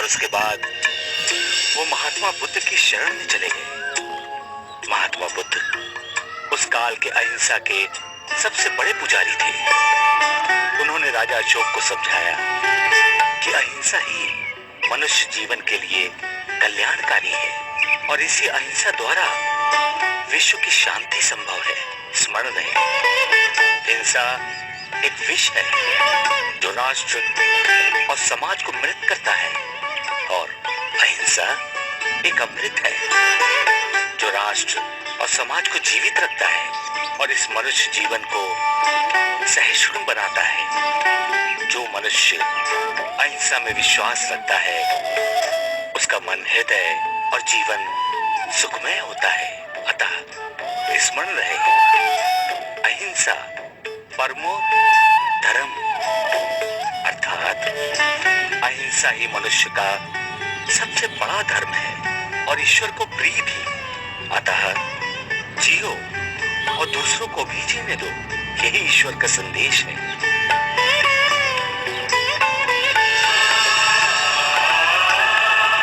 उसके बाद वो महात्मा बुद्ध की शरण में चले गए। महात्मा बुद्ध उस काल के अहिंसा के सबसे बड़े पुजारी थे। उन्होंने राजा अशोक को समझाया कि अहिंसा ही मनुष्य जीवन के लिए कल्याणकारी है और इसी अहिंसा द्वारा विश्व की शांति संभव है। स्मरण रहे, हिंसा एक विष है जो राष्ट्र और समाज को मृत करता है और अहिंसा एक अमृत है जो राष्ट्र और समाज को जीवित रखता है और इस मनुष्य जीवन को सहिष्णु बनाता है। जो मनुष्य अहिंसा में विश्वास रखता है उसका मन, हृदय और जीवन सुखमय होता है। अतः स्मरण रहे, अहिंसा परमो धर्म, अर्थात अहिंसा ही मनुष्य का सबसे बड़ा धर्म है और ईश्वर को प्रिय भी। अतः जियो और दूसरों को भी जीने दो, यही ईश्वर का संदेश है।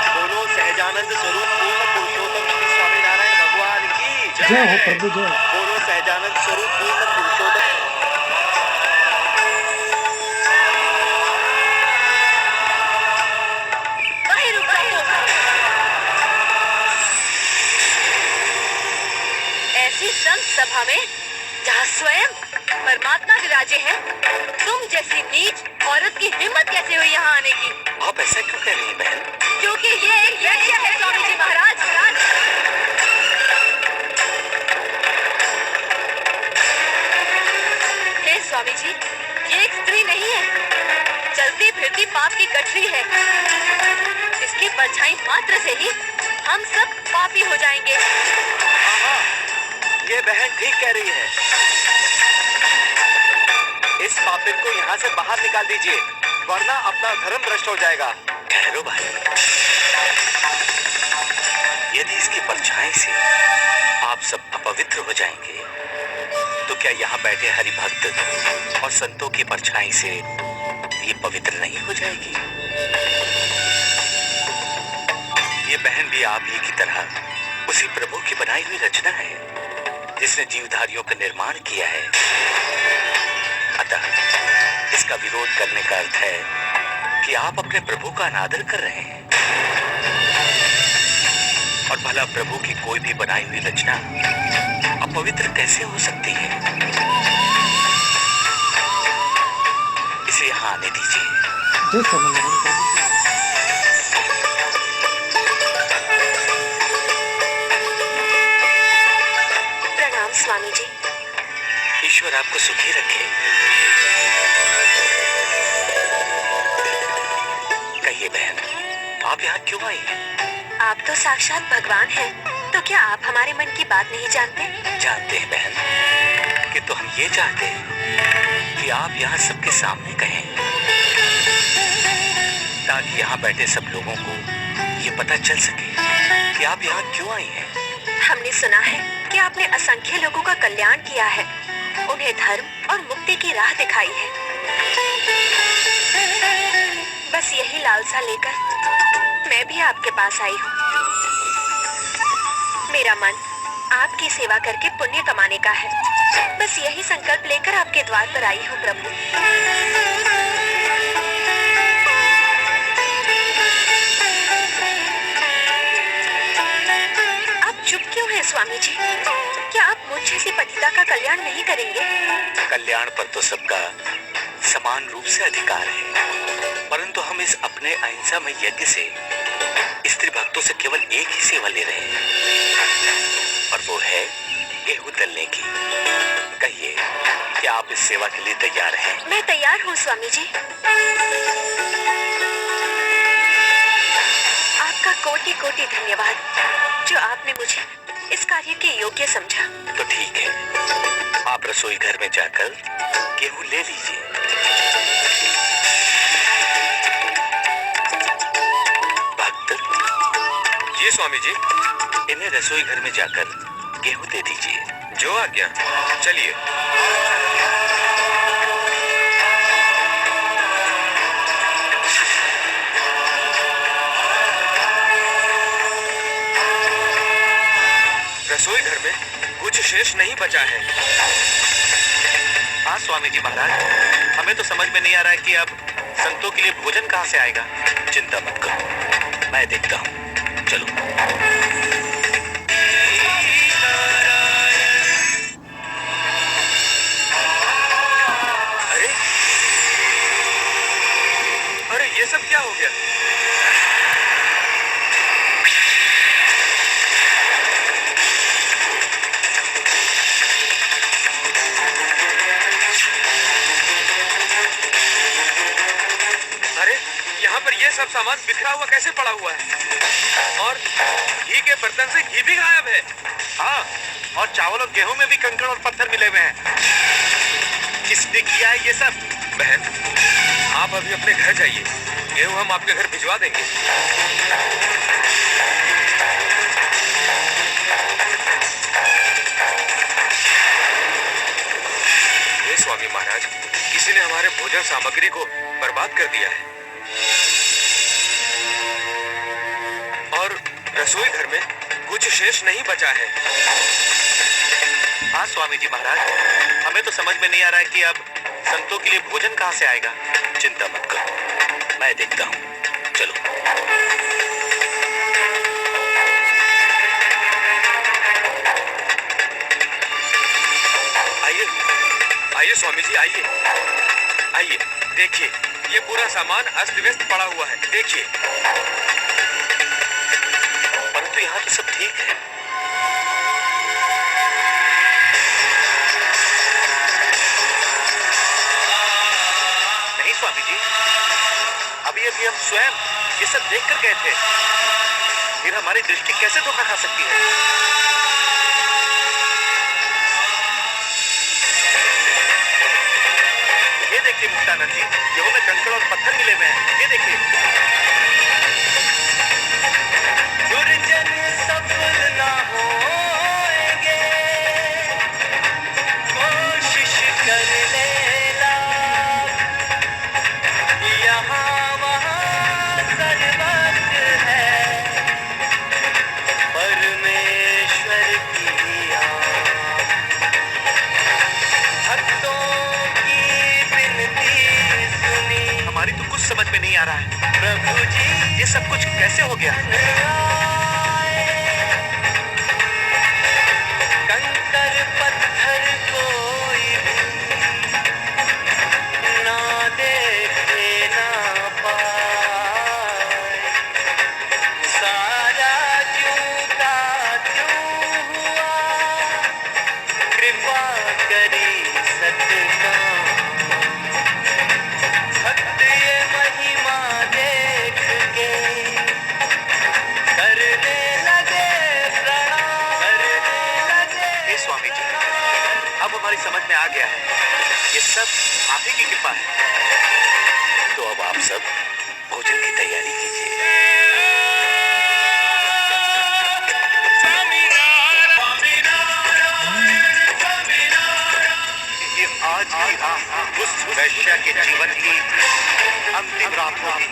बोलो सहजानंद स्वरूप पूर्ण पुरुषोत्तम श्री स्वामीनारायण भगवान की जय हो प्रभु जय। बोलो सहजानंद स्वरूप पूर्ण पुरुषोत्तम। ऐसी संत सभा में जहाँ स्वयं परमात्मा विराजे हैं, तुम जैसी नीच औरत की हिम्मत कैसे हुई यहाँ आने की? आप ऐसा क्यों कह रही हैं बहन? क्योंकि ये एक यज्ञ है स्वामी जी महाराज। हे स्वामी जी, ये एक स्त्री नहीं है, चलती फिरती पाप की गठरी है। इसकी परछाई मात्र से ही हम सब पापी हो जाएंगे। ये बहन ठीक कह रही है। इस पापिन को यहाँ से बाहर निकाल दीजिए, वरना अपना धर्म भ्रष्ट हो जाएगा। ठहरो भाई, यदि इसकी परछाई से आप सब अपवित्र हो जाएंगे, तो क्या यहाँ बैठे हरि भक्त और संतों की परछाई से ये पवित्र नहीं हो जाएगी? ये बहन भी आप ही की तरह उसी प्रभु की बनाई हुई रचना है जिसने जीवधारियों का निर्माण किया है। अतः इसका विरोध करने का अर्थ है कि आप अपने प्रभु का अनादर कर रहे हैं। और भला प्रभु की कोई भी बनाई हुई रचना अपवित्र कैसे हो सकती है? इसे यहाँ आने दीजिए। प्रणाम स्वामी जी। ईश्वर आपको सुखी रखे। कहिए बहन, आप यहाँ क्यों आई हैं? आप तो साक्षात भगवान हैं, तो क्या आप हमारे मन की बात नहीं जानते? जानते हैं बहन, कि तो हम ये चाहते हैं कि आप यहाँ सबके सामने कहें, ताकि यहाँ बैठे सब लोगों को ये पता चल सके कि आप यहाँ क्यों आई हैं। हमने सुना है कि आपने असंख्य लोगों का कल्याण किया है, उन्हें धर्म और मुक्ति की राह दिखाई है। बस यही लालसा लेकर मैं भी आपके पास आई हूँ। मेरा मन आपकी सेवा करके पुण्य कमाने का है। बस यही संकल्प लेकर आपके द्वार पर आई हूँ प्रभु। आप चुप क्यों हैं स्वामी जी? क्या आप मुझ जैसी पतिता का कल्याण नहीं करेंगे? कल्याण पर तो सबका समान रूप से अधिकार है, परंतु हम इस अपने अहिंसामय यज्ञ से स्त्री भक्तों से केवल एक ही सेवा ले रहे हैं, और वो है गेहूं तलने की। कहिए, क्या आप इस सेवा के लिए तैयार हैं? मैं तैयार हूँ स्वामी जी। आपका कोटि कोटि धन्यवाद जो आपने मुझे इस कार्य के योग्य समझा। तो ठीक है, आप रसोई घर में जाकर गेहूं ले लीजिए। भक्त जी स्वामी जी। इन्हें रसोई घर में जाकर गेहूं दे दीजिए। जो आज्ञा। चलिए। शेष नहीं बचा है। हाँ स्वामी जी महाराज, हमें तो समझ में नहीं आ रहा है कि अब संतों के लिए भोजन कहाँ से आएगा। चिंता मत करो, मैं देखता हूँ, चलो। अरे अरे ये सब क्या हो गया? अरे यहाँ पर ये सब सामान बिखरा हुआ कैसे पड़ा हुआ है? और घी के बर्तन से घी भी गायब है। हाँ, और चावल और गेहूं में भी कंकड़ और पत्थर मिले हुए हैं। किसने किया है ये सब? बहन, आप अभी अपने घर जाइए, गेहूं हम आपके घर भिजवा देंगे। हे स्वामी महाराज, किसी ने हमारे भोजन सामग्री को बर्बाद कर दिया है और रसोई घर में कुछ शेष नहीं बचा है। हाँ स्वामी जी महाराज, हमें तो समझ में नहीं आ रहा है कि अब संतों के लिए भोजन कहाँ से आएगा। चिंता मत करो, मैं देखता हूँ, चलो। आइए आइए स्वामी जी, आइए आइए, देखिए ये पूरा सामान अस्त व्यस्त पड़ा हुआ है, देखिए। परंतु यहाँ तो सब ठीक है। नहीं स्वामी जी, अभी अभी हम स्वयं ये सब देख कर गए थे, फिर हमारी दृष्टि कैसे धोखा खा सकती है? ये देखिए मुक्तानंद जी, गेहूं में कंकड़ और पत्थर मिले हुए हैं, ये देखिए। दुर्जन सफल ना होएंगे, कोशिश कर लेना, यहाँ वहाँ सर्वत्र है परमेश्वर की आन। भक्तों की विनती सुनी, हमारी तो कुछ समझ में नहीं आ रहा है, प्रभु जी ये सब कुछ कैसे हो गया? कंकर पत्थर कोई भी ना देखे ना पाए, सारा क्यों का क्यों हुआ, कृपा करी सतनाम। भक्त ये महिमा देख के करने लगे प्रणाम, करने लगे। हे स्वामी जी, अब हमारी समझ में आ गया है, ये सब आप ही की कृपा है। तो अब आप सब भोजन की तैयारी कीजिए। ये आज ही उस वैश्या के जीवन की अंतिम रात होगी।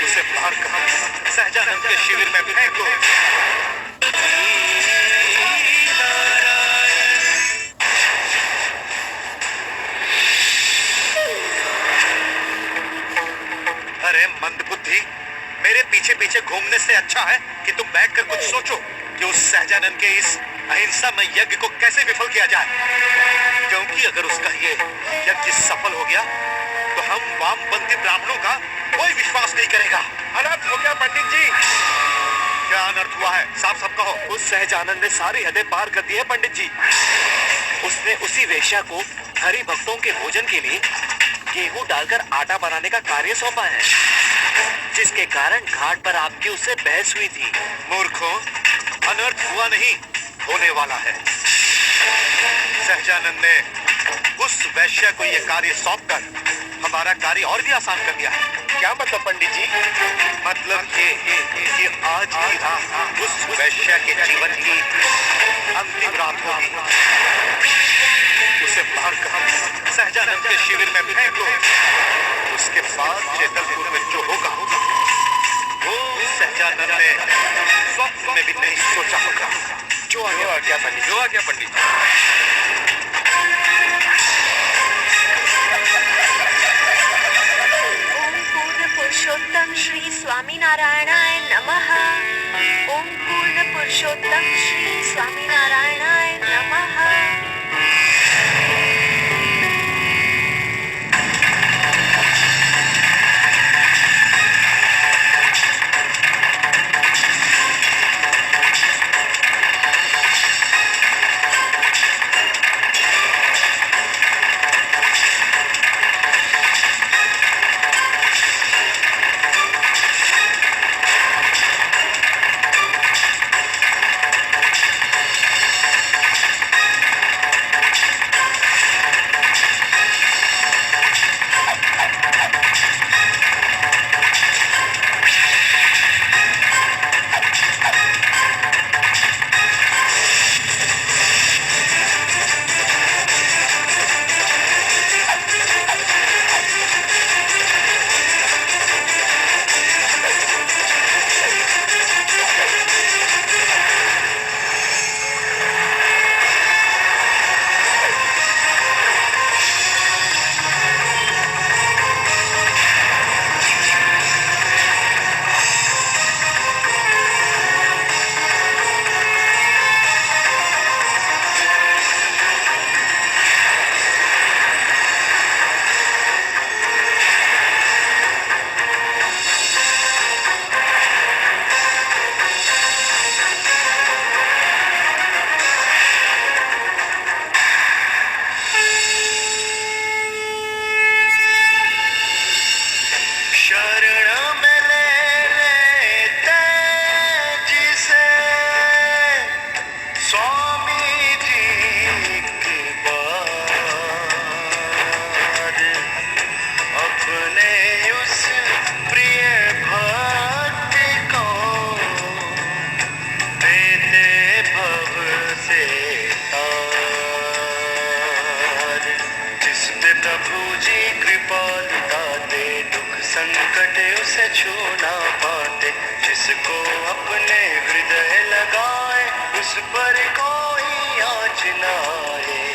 उसे मारकर सहजानंद के शिविर में फेंको। अरे मंदबुद्धि, मेरे पीछे पीछे घूमने से अच्छा है कि तुम बैठकर कुछ सोचो कि उस सहजानंद के इस अहिंसामय यज्ञ को कैसे विफल किया जाए। क्योंकि अगर उसका ये यज्ञ सफल हो गया तो हम वामपंथी ब्राह्मणों का कोई विश्वास नहीं करेगा। अनर्थ हो गया पंडित जी। क्या अनर्थ हुआ है? साफ साफ कहो। उस सहजानंद ने सारी हदें पार कर दी है पंडित जी। उसने उसी वेश्या को हरि भक्तों के भोजन के लिए गेहूं डालकर आटा बनाने का कार्य सौंपा है, जिसके कारण घाट पर आपकी उससे बहस हुई थी। मूर्खों, अनर्थ हुआ नहीं, होने वाला है। सहजानंद ने उस वैश्य को यह कार्य सौंपकर हमारा कार्य और भी आसान कर दिया है। क्या मतलब पंडित जी? मतलब ये आज ही उस वैश्य के जीवन की अंतिम रात होगी। उसे मारकर सहजानंद के शिविर में फेंक दो। उसके बाद चेतलपुर में जो होगा सच्चानंद ने स्वप्न में भी नहीं सोचा होगा। जो आ गया पंडित, जो आ गया पंडित। ओम पूर्ण पुरुषोत्तम श्री स्वामीनारायणाय नमः। ओम पूर्ण पुरुषोत्तम श्री स्वामीनारायणाय नमः। संकट उसे छू ना पाते, जिसको अपने हृदय लगाए उस पर कोई आँच ना आए।